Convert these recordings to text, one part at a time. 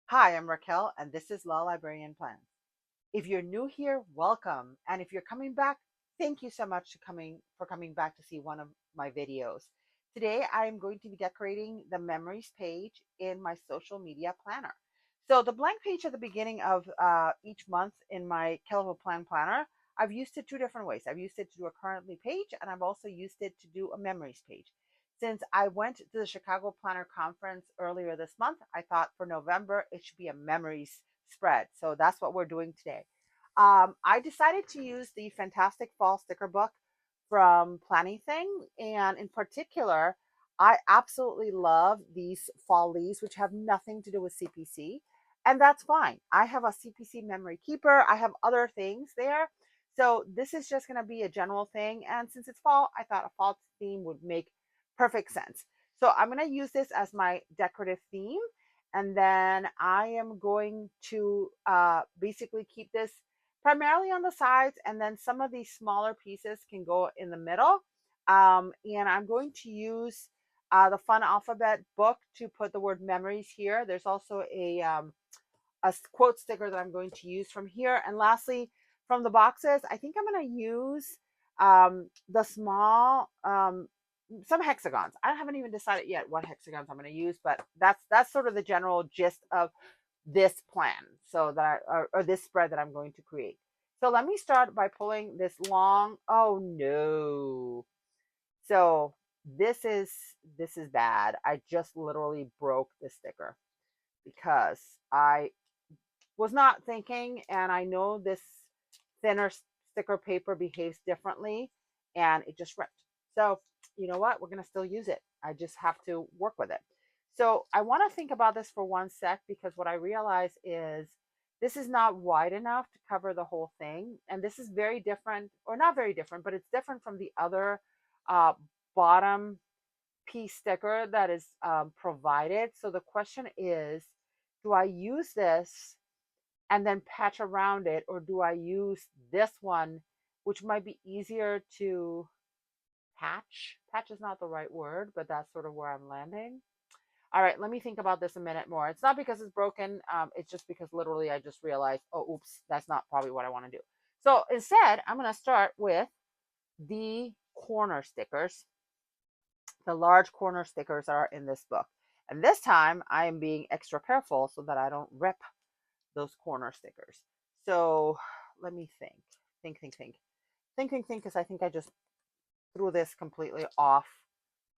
Hi, I'm Raquel, and this is Law Librarian Plans. If you're new here, welcome. And if you're coming back, thank you so much for coming back to see one of my videos. Today, I am going to be decorating the memories page in my social media planner. So the blank page at the beginning of each month in my Kellevo Plan Planner, I've used it two different ways. I've used it to do a currently page, and I've also used it to do a memories page. Since I went to the Chicago Planner Conference earlier this month, I thought for November it should be a memories spread. So that's what we're doing today. I decided to use the Fantastic Fall sticker book from Plannything, and in particular, I absolutely love these fall leaves, which have nothing to do with CPC, and that's fine. I have a CPC memory keeper. I have other things there. So this is just going to be a general thing. And since it's fall, I thought a fall theme would make perfect sense. So I'm going to use this as my decorative theme. And then I am going to basically keep this primarily on the sides. And then some of these smaller pieces can go in the middle. And I'm going to use the Fun Alphabet book to put the word memories here. There's also a quote sticker that I'm going to use from here. And lastly, from the boxes, I think I'm going to use the small some hexagons. I haven't even decided yet what hexagons I'm going to use, but that's sort of the general gist of this plan. So that or this spread that I'm going to create. So let me start by pulling this long. Oh no! So this is bad. I just literally broke the sticker because I was not thinking, and I know this thinner sticker paper behaves differently, and it just ripped. So, you know what? We're going to still use it. I just have to work with it. So, I want to think about this for one sec because what I realize is this is not wide enough to cover the whole thing. And this is very different, or not very different, but it's different from the other uh, bottom piece sticker that is provided. So, the question is, do I use this and then patch around it, or do I use this one, which might be easier to patch is not the right word, but that's sort of where I'm landing. All right, let me think about this a minute more. It's not because it's broken. It's just because literally I just realized, oh oops, that's not probably what I want to do. So instead I'm going to start with the corner stickers. The large corner stickers are in this book, and this time I am being extra careful so that I don't rip those corner stickers. So let me think, because I think I just threw this completely off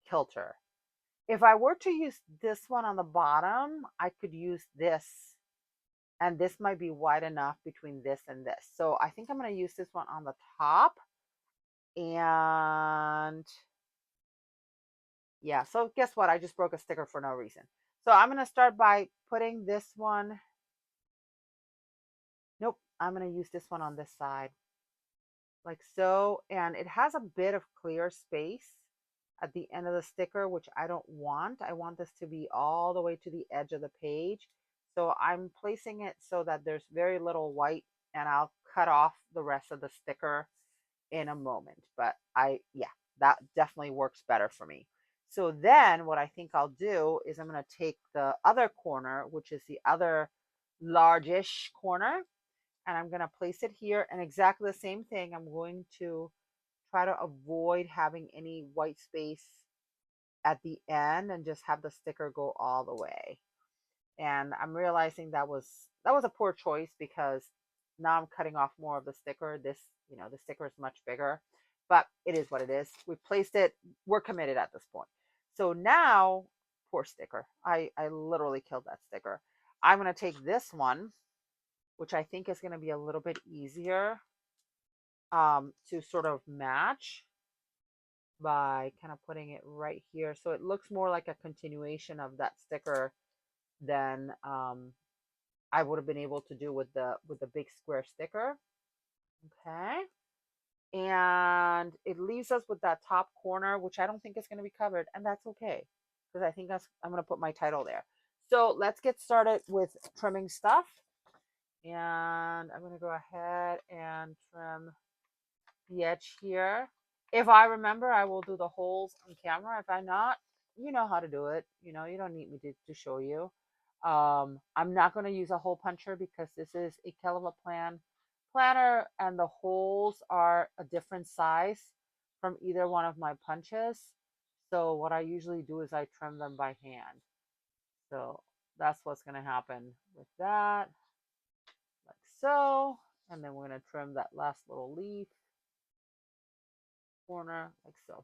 kilter. If I were to use this one on the bottom, I could use this, and this might be wide enough between this and this. So I think I'm going to use this one on the top. And yeah, so guess what? I just broke a sticker for no reason. So I'm going to start by putting this one. Nope, I'm going to use this one on this side, like so. And it has a bit of clear space at the end of the sticker, which I don't want. I want this to be all the way to the edge of the page. So I'm placing it so that there's very little white, and I'll cut off the rest of the sticker in a moment. But yeah, that definitely works better for me. So then what I think I'll do is I'm going to take the other corner, which is the other largish corner, and I'm going to place it here, and exactly the same thing. I'm going to try to avoid having any white space at the end and just have the sticker go all the way. And I'm realizing that was a poor choice because now I'm cutting off more of the sticker. The sticker is much bigger, but it is what it is. We placed it. We're committed at this point. So now, poor sticker. I literally killed that sticker. I'm going to take this one, which I think is going to be a little bit easier to sort of match by kind of putting it right here. So it looks more like a continuation of that sticker than I would have been able to do with the big square sticker. Okay. And it leaves us with that top corner, which I don't think is going to be covered. And that's okay, because I think I'm going to put my title there. So let's get started with trimming stuff. And I'm going to go ahead and trim the edge here. If I remember, I will do the holes on camera. If I'm not, you know how to do it. You don't need me to show you. I'm not going to use a hole puncher because this is a Kelva planner and the holes are a different size from either one of my punches. So what I usually do is I trim them by hand. So that's what's going to happen with that, like so. And then we're going to trim that last little leaf corner like so.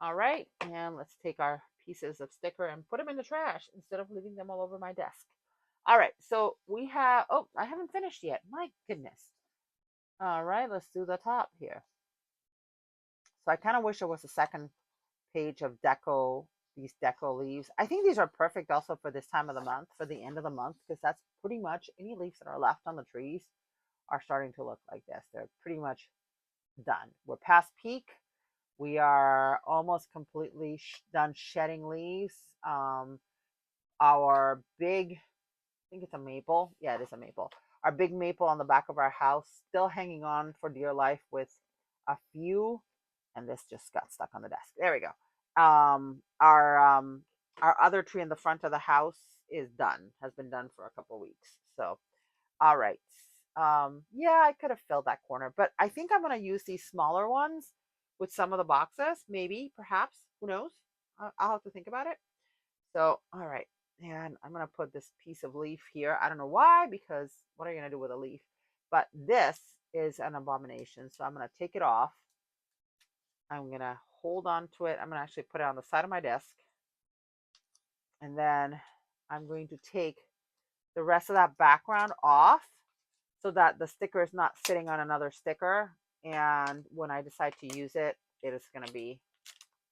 All right, and let's take our pieces of sticker and put them in the trash instead of leaving them all over my desk. All right, so we have, oh, I haven't finished yet. My goodness. All right, let's do the top here. So I kind of wish there was a second page of these deco leaves. I think these are perfect also for this time of the month, for the end of the month, because that's pretty much any leaves that are left on the trees are starting to look like this. They're pretty much done. We're past peak. We are almost completely done shedding leaves. Our big, I think it's a maple. Yeah, it is a maple. Our big maple on the back of our house still hanging on for dear life with a few, and this just got stuck on the desk. There we go. Our other tree in the front of the house is done, has been done for a couple weeks. So, all right. Yeah, I could have filled that corner, but I think I'm going to use these smaller ones with some of the boxes, maybe, perhaps, who knows? I'll have to think about it. So, all right. And I'm going to put this piece of leaf here. I don't know why, because what are you going to do with a leaf? But this is an abomination. So I'm going to take it off. I'm going to hold on to it. I'm going to actually put it on the side of my desk. And then I'm going to take the rest of that background off so that the sticker is not sitting on another sticker. And when I decide to use it, it is going to be,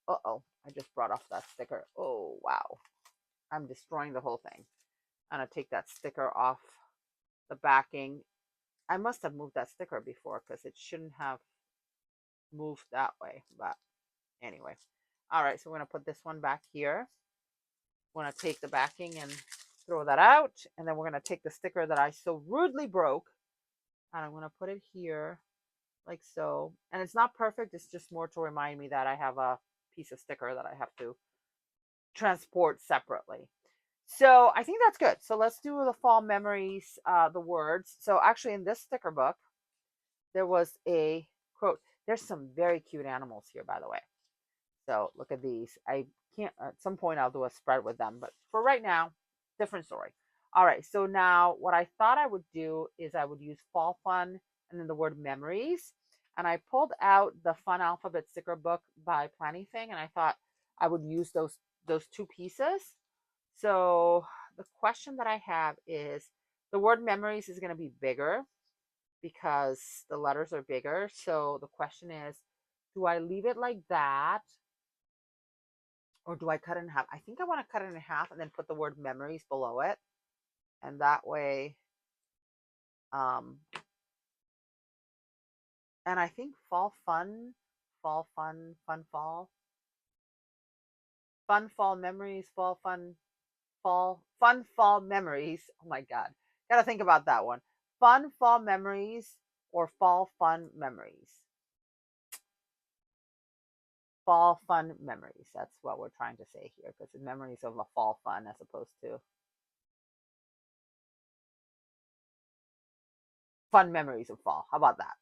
uh-oh, I just brought off that sticker. Oh, wow. I'm destroying the whole thing. I'm going to take that sticker off the backing. I must have moved that sticker before because it shouldn't have moved that way. But anyway. All right, so we're going to put this one back here. We're going to take the backing and throw that out. And then we're going to take the sticker that I so rudely broke. And I'm going to put it here like so. And it's not perfect. It's just more to remind me that I have a piece of sticker that I have to transport separately. So I think that's good. So let's do the fall memories, the words. So actually in this sticker book, there was a quote. There's some very cute animals here, by the way. So look at these. I can't, at some point I'll do a spread with them, but for right now, different story. All right, so now what I thought I would do is I would use fall fun and then the word memories. And I pulled out the Fun Alphabet sticker book by Plannything, and I thought I would use those two pieces. So the question that I have is the word memories is going to be bigger because the letters are bigger. So the question is, do I leave it like that or do I cut it in half? I think I want to cut it in half and then put the word memories below it. And that way, and I think fall fun, fun fall memories, fun fall memories. Oh my God. Gotta think about that one. Fun fall memories or fall fun memories. Fall fun memories. That's what we're trying to say here because it's memories of a fall fun as opposed to fun memories of fall. How about that?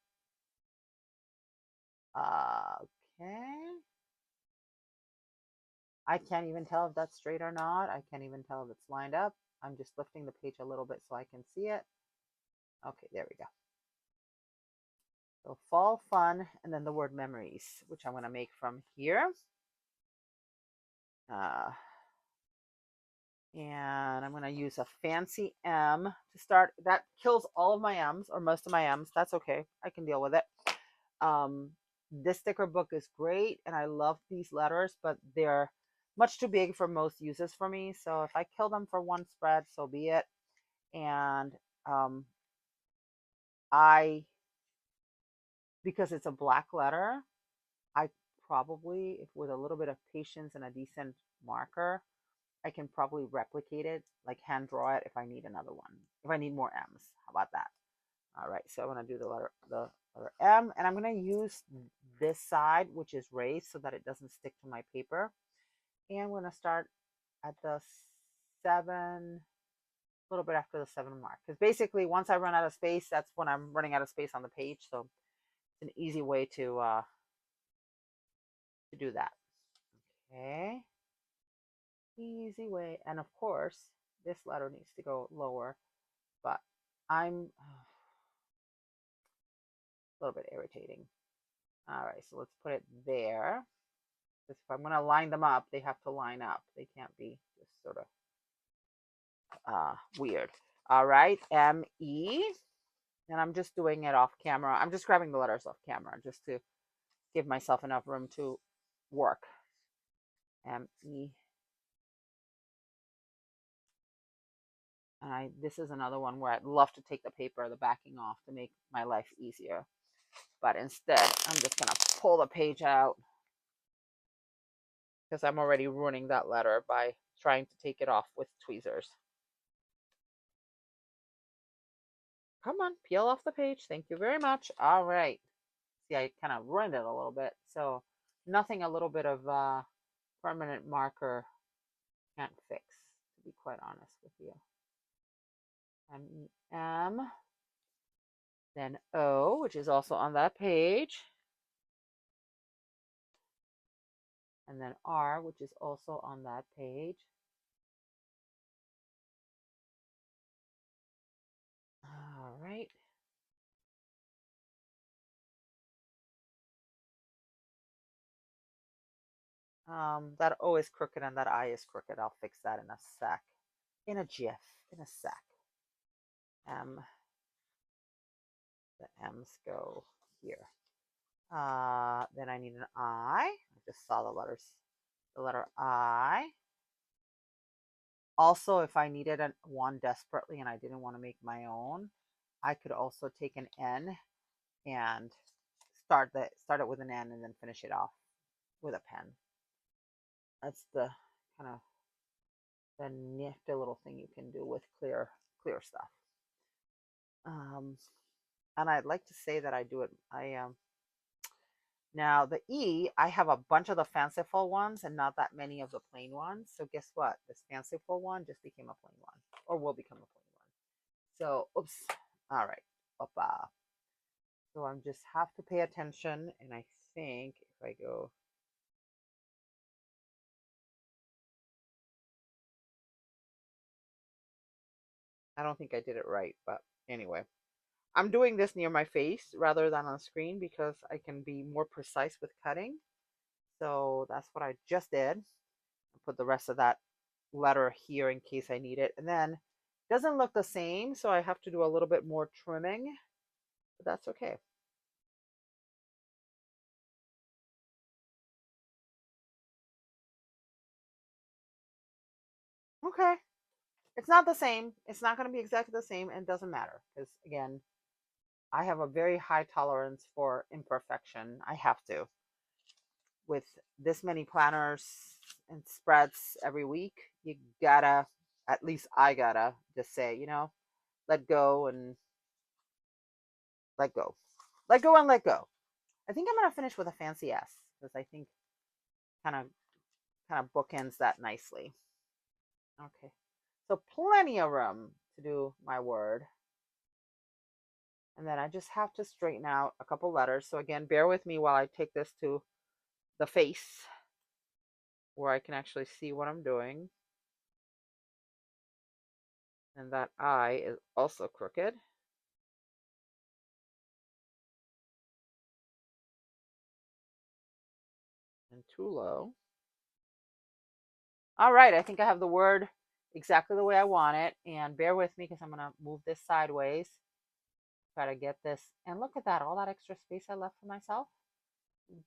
Okay. I can't even tell if that's straight or not. I can't even tell if it's lined up. I'm just lifting the page a little bit so I can see it. Okay, there we go. So fall fun and then the word memories, which I'm going to make from here. And I'm going to use a fancy M to start. That kills all of my M's or most of my M's. That's okay. I can deal with it. This sticker book is great and I love these letters, but they're much too big for most uses for me. So if I kill them for one spread, so be it. And because it's a black letter, I probably, if with a little bit of patience and a decent marker, I can probably replicate it, like hand draw it if I need another one, if I need more M's. How about that? All right, so I'm going to do the letter M, and I'm going to use this side, which is raised, so that it doesn't stick to my paper. And I'm going to start at the 7, little bit after the 7 mark. Because basically, once I run out of space, that's when I'm running out of space on the page. So it's an easy way to do that. Okay. Easy way. And of course, this letter needs to go lower, but I'm a little bit irritating. All right, so let's put it there. Because if I'm going to line them up, they have to line up. They can't be just sort of weird. All right, M-E. And I'm just doing it off camera. I'm just grabbing the letters off camera just to give myself enough room to work. M-E. And this is another one where I'd love to take the paper, the backing off to make my life easier. But instead, I'm just going to pull the page out because I'm already ruining that letter by trying to take it off with tweezers. Come on, peel off the page. Thank you very much. All right. See, I kind of ruined it a little bit. So nothing a little bit of permanent marker can't fix, to be quite honest with you. M-E-M. Then O, which is also on that page. And then R, which is also on that page. All right. That O is crooked and that I is crooked. I'll fix that in a sec. In a jiff. In a sec. M. The M's go here. Then I need an I. I just saw the letter I. Also, if I needed one desperately and I didn't want to make my own, I could also take an N and start it with an N and then finish it off with a pen. That's the kind of the nifty little thing you can do with clear stuff. And I'd like to say that I do it. Now the E, I have a bunch of the fanciful ones and not that many of the plain ones. So guess what? This fanciful one just became a plain one, or will become a plain one. So, oops. All right. Opa. So I'm just have to pay attention, and I think if I go. I don't think I did it right, but anyway. I'm doing this near my face rather than on screen because I can be more precise with cutting. So that's what I just did. I put the rest of that letter here in case I need it. And then it doesn't look the same, so I have to do a little bit more trimming, but that's okay. Okay. It's not the same. It's not going to be exactly the same, and it doesn't matter because, again, I have a very high tolerance for imperfection. I have to. With this many planners and spreads every week, you gotta, at least I gotta, just say, let go and let go. Let go and let go. I think I'm gonna finish with a fancy S because I think kind of bookends that nicely. Okay. So plenty of room to do my word. And then I just have to straighten out a couple letters. So again, bear with me while I take this to the face where I can actually see what I'm doing. And that I is also crooked. And too low. All right, I think I have the word exactly the way I want it. And bear with me because I'm going to move this sideways. Try to get this. And look at that, all that extra space I left for myself.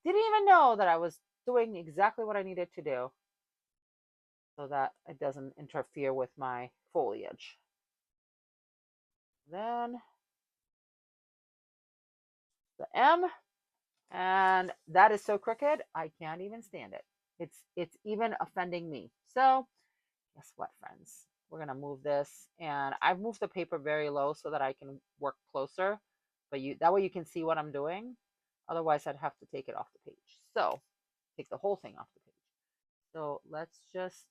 Didn't even know that I was doing exactly what I needed to do so that it doesn't interfere with my foliage. Then the M, and that is so crooked, I can't even stand it. It's even offending me. So guess what, friends? We're going to move this, and I've moved the paper very low so that I can work closer, but that way you can see what I'm doing. Otherwise, I'd have to take it off the page. So take the whole thing off the page. So let's just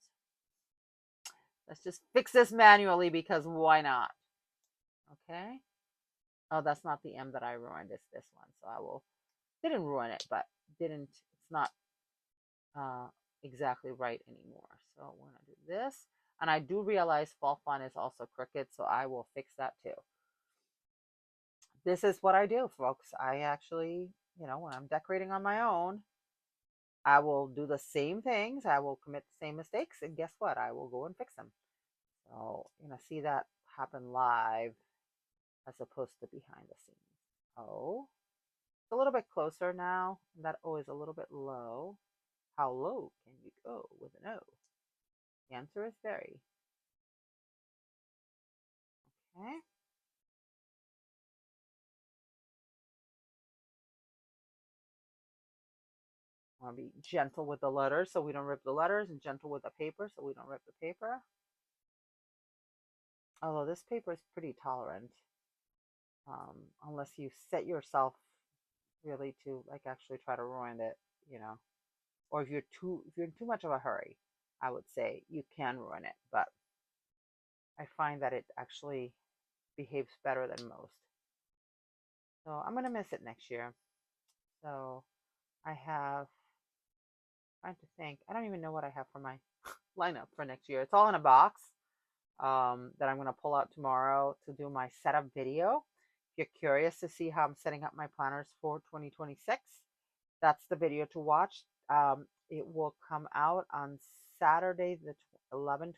Let's just fix this manually because why not? Okay. Oh, that's not the M that I ruined. It's this one. So I will, didn't ruin it, but it's not uh, exactly right anymore. So we're going to do this. And I do realize fall fun is also crooked, so I will fix that too. This is what I do, folks. I actually, when I'm decorating on my own, I will do the same things. I will commit the same mistakes. And guess what? I will go and fix them. So, see that happen live as opposed to behind the scenes. Oh, it's a little bit closer now. That O is a little bit low. How low can you go with an O? The answer is very. Okay. I want to be gentle with the letters so we don't rip the letters, and gentle with the paper so we don't rip the paper. Although this paper is pretty tolerant, unless you set yourself really to like actually try to ruin it, or if you're in too much of a hurry, I would say you can ruin it, but I find that it actually behaves better than most. So I'm gonna miss it next year. So I have, trying to think, I don't even know what I have for my lineup for next year. It's all in a box that I'm gonna pull out tomorrow to do my setup video. If you're curious to see how I'm setting up my planners for 2026, that's the video to watch. It will come out on Saturday, the 11/29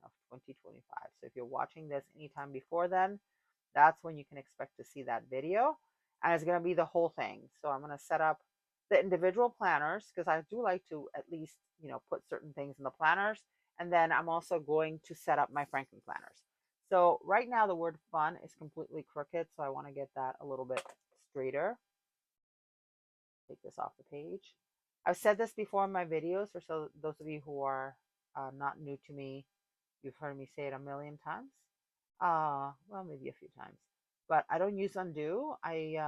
of 2025. So if you're watching this anytime before then, that's when you can expect to see that video. And it's going to be the whole thing. So I'm going to set up the individual planners because I do like to at least, put certain things in the planners. And then I'm also going to set up my Franklin planners. So right now the word fun is completely crooked. So I want to get that a little bit straighter. Take this off the page. I've said this before in my videos, for so those of you who are not new to me, you've heard me say it a million times. Well, maybe a few times, but I don't use undo. I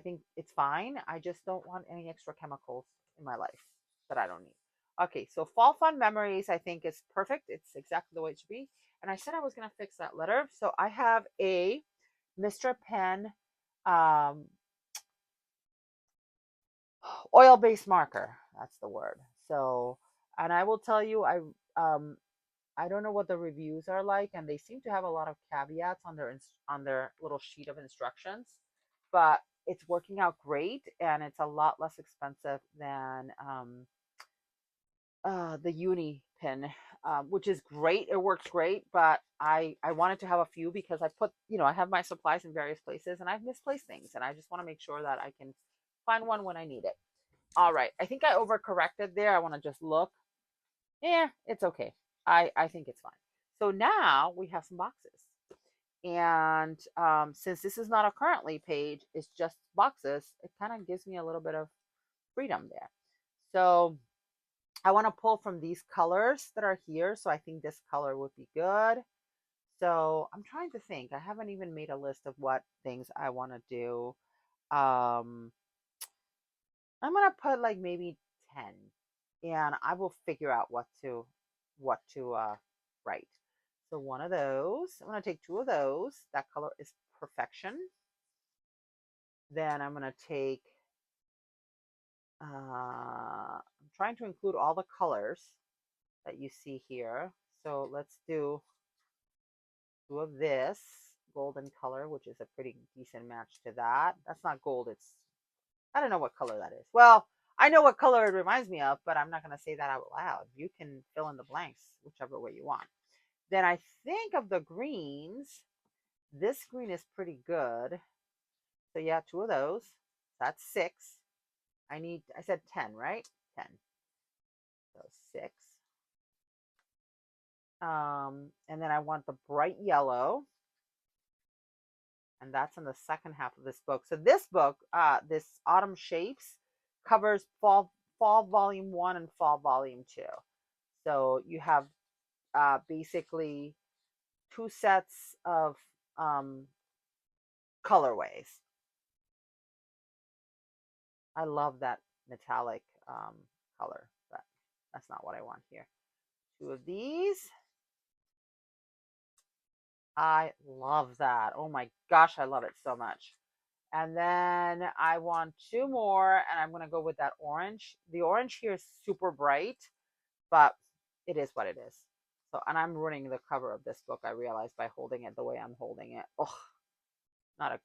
think it's fine. I just don't want any extra chemicals in my life that I don't need. Okay, so fall fun memories, I think is perfect. It's exactly the way it should be. And I said I was gonna fix that letter, so I have a Mr. Pen oil-based marker. That's the word. So, and I will tell you, I don't know what the reviews are like, and they seem to have a lot of caveats on their little sheet of instructions, but it's working out great, and it's a lot less expensive than the Uni pin, which is great. It works great, but I wanted to have a few because I put I have my supplies in various places, and I've misplaced things, and I just want to make sure that I can find one when I need it. All right, I think I overcorrected there. I want to just look. Yeah, it's okay. I think it's fine. So now we have some boxes. And since this is not a currently page, it's just boxes, it kind of gives me a little bit of freedom there. So I want to pull from these colors that are here. So I think this color would be good. So I'm trying to think. I haven't even made a list of what things I want to do. I'm going to put like maybe 10, and I will figure out what to write. So one of those, I'm going to take two of those. That color is perfection. Then I'm going to take, I'm trying to include all the colors that you see here. So let's do two of this golden color, which is a pretty decent match to that. That's not gold. I don't know what color that is. Well, I know what color it reminds me of, but I'm not going to say that out loud. You can fill in the blanks whichever way you want. Then I think of the greens. This green is pretty good. So yeah, two of those. That's 6. I said 10, right? 10. So 6. And then I want the bright yellow. And that's in the second half of this book. So this book, this Autumn Shapes, covers fall volume 1 and fall volume 2. So you have basically 2 sets of colorways. I love that metallic color, but that's not what I want here. 2 of these. I love that. Oh my gosh, I love it so much. And then I want 2 more, and I'm going to go with that orange. The orange here is super bright, but it is what it is. So, and I'm ruining the cover of this book, I realize, by holding it the way I'm holding it. Oh, not a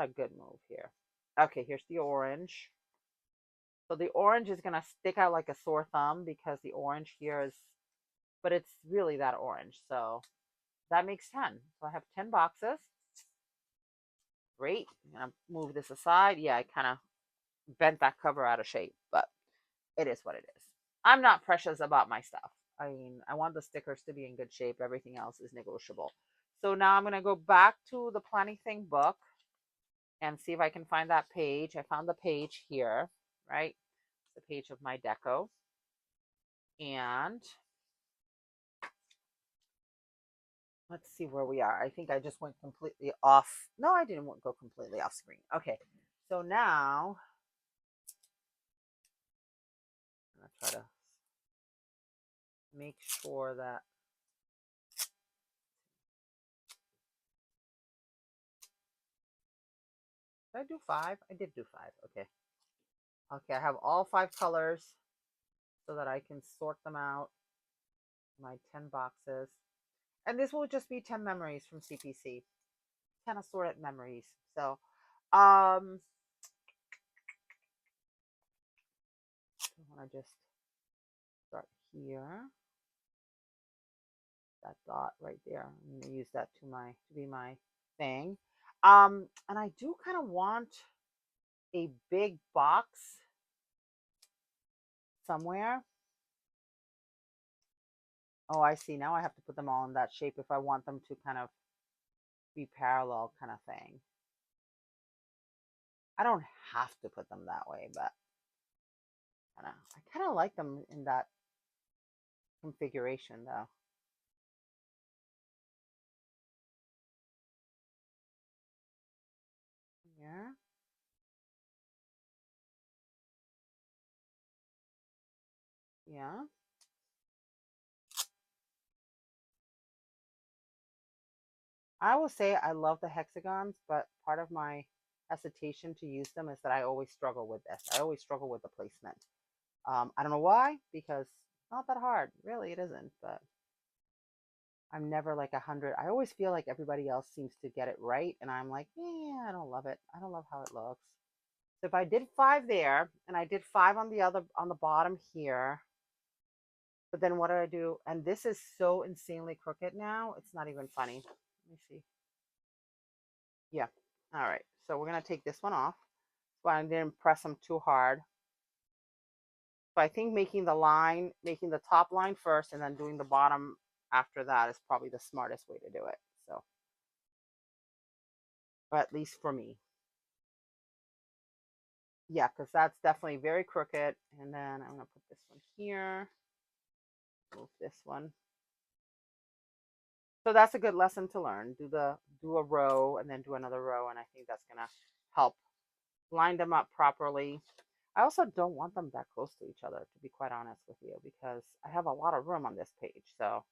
good move here. Okay, here's the orange. So the orange is going to stick out like a sore thumb because the orange here is, but it's really that orange. So that makes 10. So I have 10 boxes. Great. I'm going to move this aside. Yeah, I kind of bent that cover out of shape, but it is what it is. I'm not precious about my stuff. I mean, I want the stickers to be in good shape. Everything else is negotiable. So now I'm going to go back to the Planning Thing book and see if I can find that page. I found the page here, right? The page of my deco. And let's see where we are. I think I just went completely off. No, I didn't go completely off screen. Okay. So now I'm going to try to make sure that did I do 5? I did do 5. Okay. Okay, I have all 5 colors so that I can sort them out. My 10 boxes. And this will just be 10 memories from CPC. 10 assorted memories. So, I want to just start here. That dot right there. I'm going to use that to be my thing. And I do kind of want a big box somewhere. Oh, I see. Now I have to put them all in that shape if I want them to kind of be parallel kind of thing. I don't have to put them that way, but I kind of like them in that configuration though. Yeah. Yeah. I will say I love the hexagons, but part of my hesitation to use them is that I always struggle with this. I always struggle with the placement. I don't know why, because it's not that hard. Really, it isn't, but I'm never like 100. I always feel like everybody else seems to get it right, and I'm like, yeah, I don't love it. I don't love how it looks. So if I did 5 there, and I did 5 on the bottom here, but then what do I do? And this is so insanely crooked now. It's not even funny. Let me see. Yeah. All right. So we're going to take this one off. So I didn't press them too hard. So I think making the top line first and then doing the bottom after that is probably the smartest way to do it. So, but at least for me. Yeah, because that's definitely very crooked. And then I'm going to put this one here. Move this one. So that's a good lesson to learn. Do a row and then do another row, and I think that's gonna help line them up properly. I also don't want them that close to each other, to be quite honest with you, because I have a lot of room on this page. So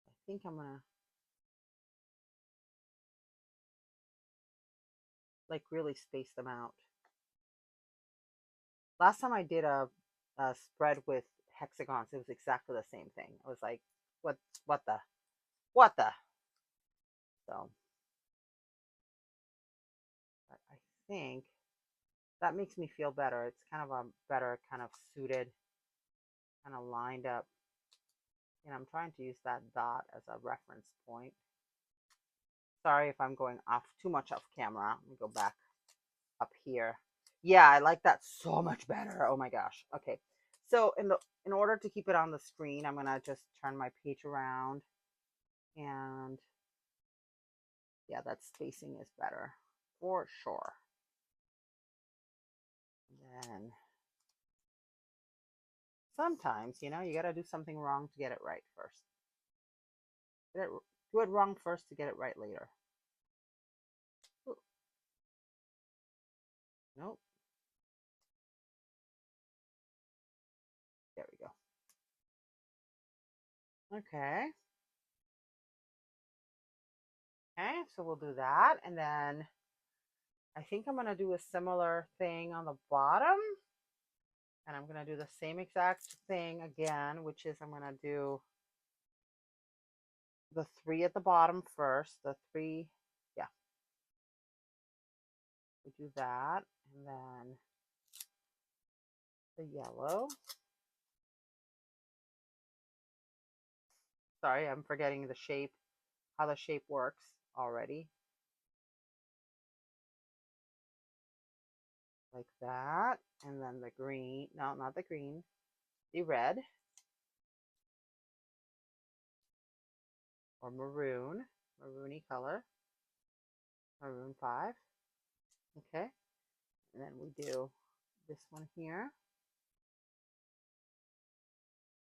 I think I'm gonna like really space them out. Last time I did a spread with hexagons, it was exactly the same thing. I was like, what the, what the? So but I think that makes me feel better. It's kind of a better kind of suited, kind of lined up. And I'm trying to use that dot as a reference point. Sorry if I'm going off too much off camera. Let me go back up here. Yeah, I like that so much better. Oh my gosh. Okay. So in order to keep it on the screen, I'm gonna just turn my page around, and yeah, that spacing is better for sure. And then sometimes, you gotta do something wrong to get it right first. Do it wrong first to get it right later. Ooh. Nope. Okay. Okay, so we'll do that. And then I think I'm going to do a similar thing on the bottom. And I'm going to do the same exact thing again, which is I'm going to do the 3 at the bottom first. The 3, yeah, we do that. And then the yellow. Sorry, I'm forgetting the shape, how the shape works already. Like that. And then the green, no, not the green, the red or maroon, maroony color, maroon 5. Okay. And then we do this one here.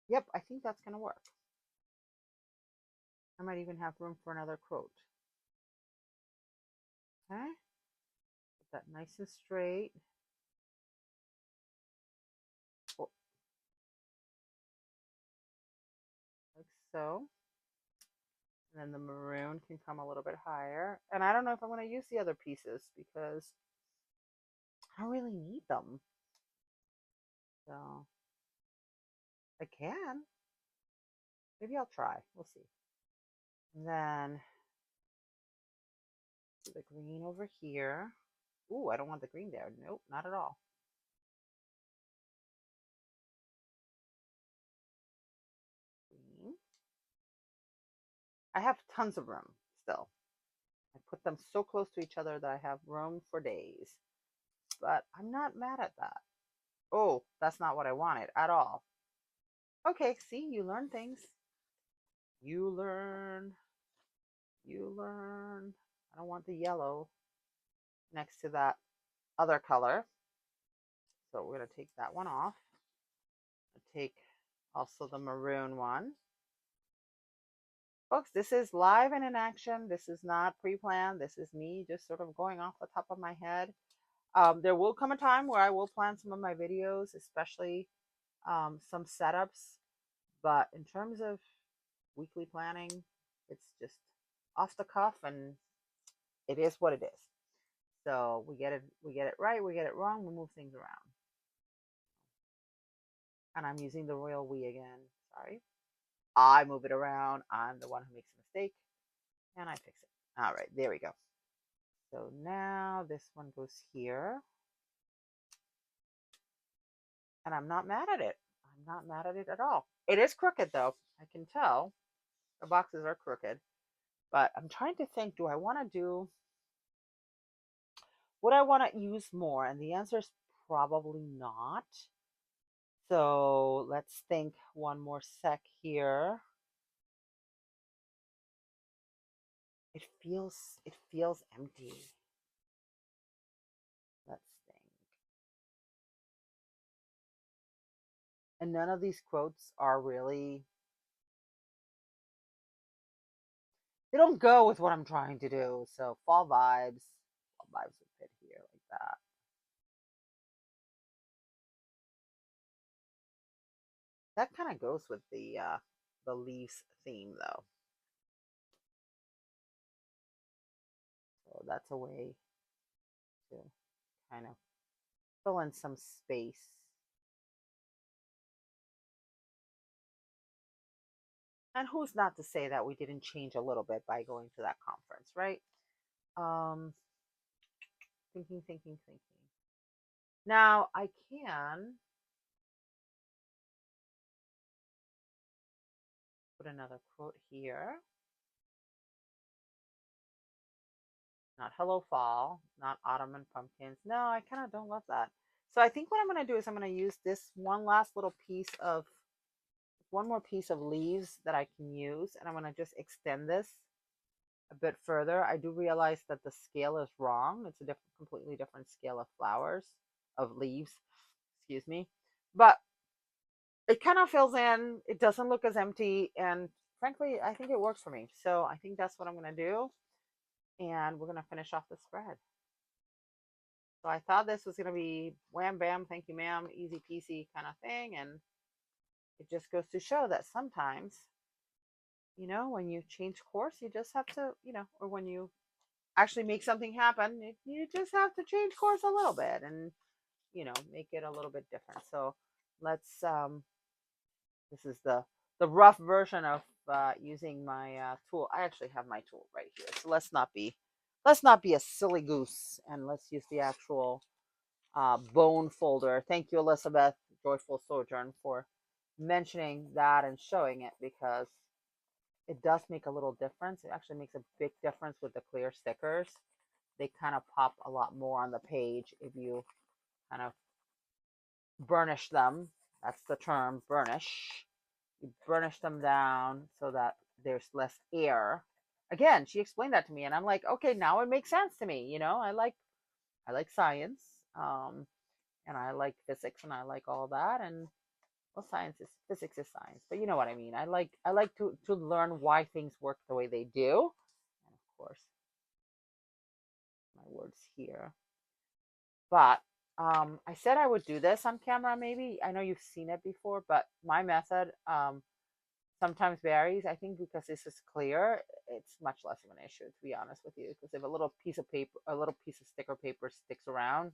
Yep, I think that's going to work. I might even have room for another quote. Okay. Get that nice and straight. Oh, like so. And then the maroon can come a little bit higher. And I don't know if I'm going to use the other pieces because I don't really need them. So I can. Maybe I'll try. We'll see. And then do the green over here. Ooh, I don't want the green there. Nope, not at all. Green. I have tons of room still. I put them so close to each other that I have room for days. But I'm not mad at that. Oh, that's not what I wanted at all. Okay, see, you learn things. You learn. You learn. I don't want the yellow next to that other color. So we're going to take that one off. Take also the maroon one. Folks, this is live and in action. This is not pre-planned. This is me just sort of going off the top of my head. There will come a time where I will plan some of my videos, especially some setups. But in terms of weekly planning, it's just off the cuff, and it is what it is. So we get it right, we get it wrong, we move things around. And I'm using the royal we again. Sorry. I move it around. I'm the one who makes a mistake, and I fix it. All right, there we go. So now this one goes here. And I'm not mad at it. I'm not mad at it at all. It is crooked though. I can tell the boxes are crooked. But I'm trying to think, do I want to do, would I want to use more? And the answer is probably not. So let's think one more sec here. It feels empty. Let's think. And none of these quotes are really, they don't go with what I'm trying to do. So fall vibes would fit here like that. That kind of goes with the leaves theme though. So that's a way to kind of fill in some space. And who's not to say that we didn't change a little bit by going to that conference, right? Um, thinking. Now I can put another quote here. Not hello fall, not autumn and pumpkins. No, I kind of don't love that. So I think what I'm going to do is I'm going to use this one last little piece of, one more piece of leaves that I can use, and I'm going to just extend this a bit further. I do realize that the scale is wrong. It's a completely different scale of flowers, of leaves, excuse me. But it kind of fills in. It doesn't look as empty. And frankly, I think it works for me. So I think that's what I'm going to do. And we're going to finish off the spread. So I thought this was going to be wham, bam, thank you, ma'am, easy peasy kind of thing. And it just goes to show that sometimes You know, when you change course, you just have to, you know, or when you actually make something happen, you just have to change course a little bit and, you know, make it a little bit different. So let's, this is the rough version of using my tool. I actually have my tool right here. So let's not be a silly goose and let's use the actual bone folder. Thank you, Elizabeth Joyful Sojourn, for mentioning that and showing it because it does make a little difference. It actually makes a big difference with the clear stickers. They kind of pop a lot more on the page if you kind of burnish them. That's the term, burnish. You burnish them down so that there's less air. Again, she explained that to me, and I'm like, okay, now it makes sense to me. You know, I like science, and I like physics, and I like all that, and well, science is physics is science, but you know what I mean. I like to learn why things work the way they do, and of course, my words here. But I said I would do this on camera. Maybe I know you've seen it before, but my method sometimes varies. I think because this is clear, it's much less of an issue, to be honest with you. Because if a little piece of paper, a little piece of sticker paper sticks around,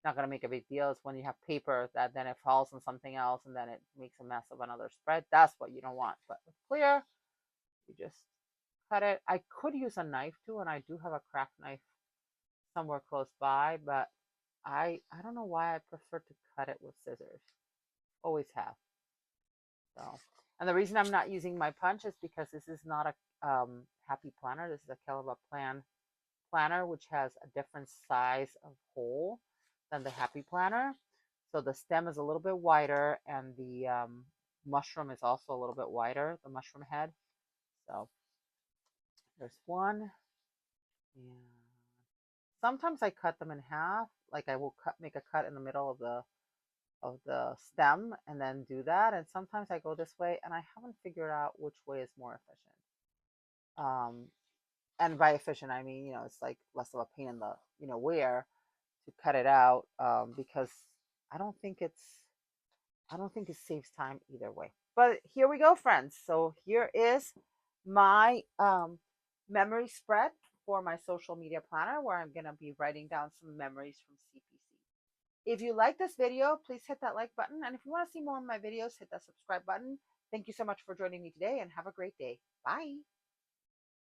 not going to make a big deal. It's when you have paper that then it falls on something else and then it makes a mess of another spread. That's what you don't want. But with clear, you just cut it. I could use a knife too, and I do have a craft knife somewhere close by, but I don't know why I prefer to cut it with scissors. Always have. So, and the reason I'm not using my punch is because this is not a happy planner. This is a Kelva planner, which has a different size of hole than the happy planner. So the stem is a little bit wider, and the mushroom is also a little bit wider. The mushroom head. So there's one, and sometimes I cut them in half. Like I will make a cut in the middle of the stem and then do that. And sometimes I go this way, and I haven't figured out which way is more efficient. Um, and by efficient, I mean, you know, it's like less of a pain in the, you know, wear to cut it out because I don't think it's, I don't think it saves time either way. But here we go, friends. So here is my memory spread for my social media planner where I'm going to be writing down some memories from CPC. If you like this video, please hit that like button. And if you want to see more of my videos, hit that subscribe button. Thank you so much for joining me today and have a great day. Bye.